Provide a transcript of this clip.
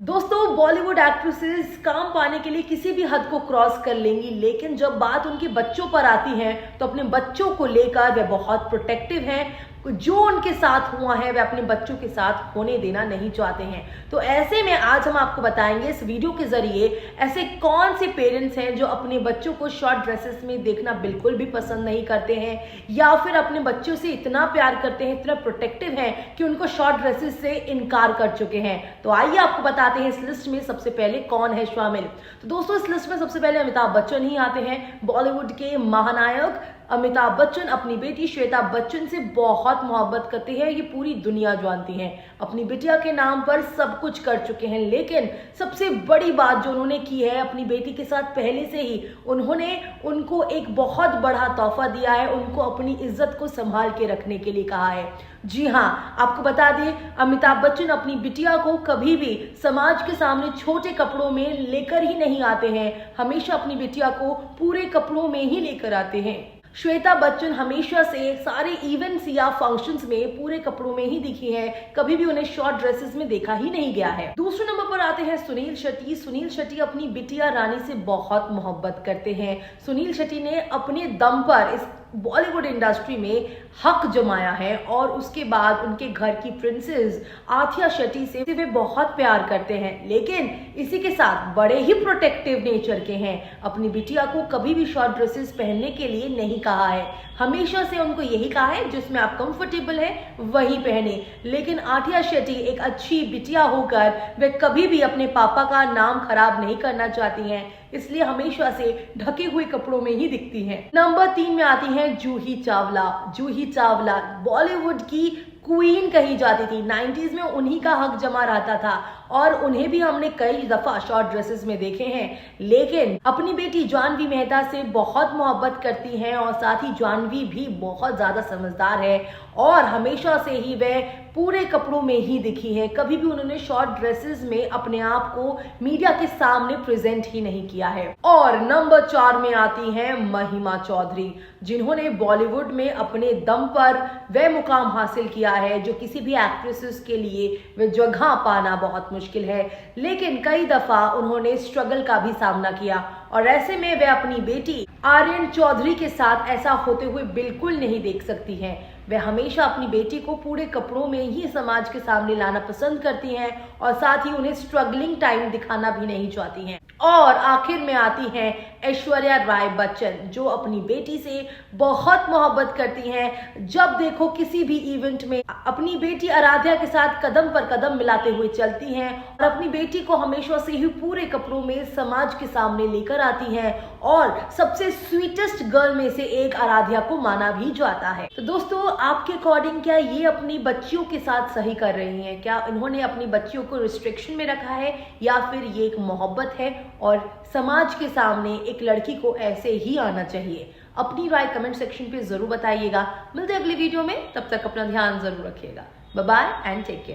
दोस्तों, बॉलीवुड एक्ट्रेसेस काम पाने के लिए किसी भी हद को क्रॉस कर लेंगी, लेकिन जब बात उनके बच्चों पर आती है तो अपने बच्चों को लेकर वे बहुत प्रोटेक्टिव हैं। जो उनके साथ हुआ है वे अपने बच्चों के साथ होने देना नहीं चाहते हैं। तो ऐसे में आज हम आपको बताएंगे इस वीडियो के जरिए ऐसे कौन से पेरेंट्स हैं जो अपने बच्चों को शॉर्ट ड्रेसेस में देखना बिल्कुल भी पसंद नहीं करते हैं, या फिर अपने बच्चों से इतना प्यार करते हैं, इतना प्रोटेक्टिव हैं कि उनको शॉर्ट ड्रेसेस से इनकार कर चुके हैं। तो आइए आपको बताते हैं इस लिस्ट में सबसे पहले कौन है शामिल। तो दोस्तों, इस लिस्ट में सबसे पहले अमिताभ बच्चन ही आते हैं। बॉलीवुड के महानायक अमिताभ बच्चन अपनी बेटी श्वेता बच्चन से बहुत मोहब्बत करते हैं, ये पूरी दुनिया जानती है। अपनी बिटिया के नाम पर सब कुछ कर चुके हैं, लेकिन सबसे बड़ी बात जो उन्होंने की है अपनी बेटी के साथ, पहले से ही उन्होंने उनको एक बहुत बड़ा तोहफा दिया है, उनको अपनी इज्जत को संभाल के रखने के लिए कहा है। जी हाँ, आपको बता दें, अमिताभ बच्चन अपनी बिटिया को कभी भी समाज के सामने छोटे कपड़ों में लेकर ही नहीं आते हैं, हमेशा अपनी बिटिया को पूरे कपड़ों में ही लेकर आते हैं। श्वेता बच्चन हमेशा से सारे इवेंट्स या फंक्शंस में पूरे कपड़ों में ही दिखी है, कभी भी उन्हें शॉर्ट ड्रेसेस में देखा ही नहीं गया है। दूसरे नंबर पर आते हैं सुनील शेट्टी। सुनील शेट्टी अपनी बिटिया रानी से बहुत मोहब्बत करते हैं। सुनील शेट्टी ने अपने दम पर इस बॉलीवुड इंडस्ट्री में हक जमाया है और उसके बाद उनके घर की प्रिंसेस आथिया शेट्टी से वे बहुत प्यार करते हैं, लेकिन इसी के साथ बड़े ही प्रोटेक्टिव नेचर के हैं। अपनी बिटिया को कभी भी शॉर्ट ड्रेसेस पहनने के लिए नहीं कहा है, हमेशा से उनको यही कहा है जिसमें आप कंफर्टेबल है वही पहने। लेकिन आथिया शेट्टी एक अच्छी बिटिया होकर वे कभी भी अपने पापा का नाम खराब नहीं करना चाहती हैं, इसलिए हमेशा से ढके हुए कपड़ों में ही दिखती हैं। नंबर 3 में आती हैं जूही चावला। जूही चावला बॉलीवुड की क्वीन कही जाती थी। 90s में उन्हीं का हक जमा रहता था और उन्हें भी हमने कई दफा शॉर्ट ड्रेसेस में देखे हैं, लेकिन अपनी बेटी जानवी मेहता से बहुत मोहब्बत करती हैं और साथ ही जानवी भी बहुत ज्यादा समझदार है और हमेशा से ही वह पूरे कपड़ों में ही दिखी है, कभी भी उन्होंने शॉर्ट ड्रेसेस में अपने आप को मीडिया के सामने प्रेजेंट ही नहीं किया है। और नंबर 4 में आती हैं महिमा चौधरी, जिन्होंने बॉलीवुड में अपने दम पर वह मुकाम हासिल किया है जो किसी भी एक्ट्रेसेस के लिए वह जगह पाना बहुत मुश्किल है, लेकिन कई दफा उन्होंने स्ट्रगल का भी सामना किया और ऐसे में वे अपनी बेटी आर्यन चौधरी के साथ ऐसा होते हुए बिल्कुल नहीं देख सकती हैं। वे हमेशा अपनी बेटी को पूरे कपड़ों में ही समाज के सामने लाना पसंद करती हैं और साथ ही उन्हें स्ट्रगलिंग टाइम दिखाना भी नहीं चाहती हैं। और आखिर में आती हैं ऐश्वर्या राय बच्चन, जो अपनी बेटी से बहुत मोहब्बत करती हैं। जब देखो किसी भी इवेंट में अपनी बेटी आराध्या के साथ कदम पर कदम मिलाते हुए चलती हैं और अपनी बेटी को हमेशा से ही पूरे कपड़ों में समाज के सामने लेकर आती हैं और सबसे स्वीटेस्ट गर्ल में से एक आराध्या को माना भी जाता है। तो दोस्तों, आपके अकॉर्डिंग क्या ये अपनी बच्चियों के साथ सही कर रही हैं? क्या इन्होंने अपनी बच्चियों को रिस्ट्रिक्शन में रखा है या फिर ये एक मोहब्बत है और समाज के सामने एक लड़की को ऐसे ही आना चाहिए? अपनी राय कमेंट सेक्शन पे जरूर बताइएगा। मिलते हैं अगली वीडियो में, तब तक अपना ध्यान जरूर रखिएगा। Bye bye and take care.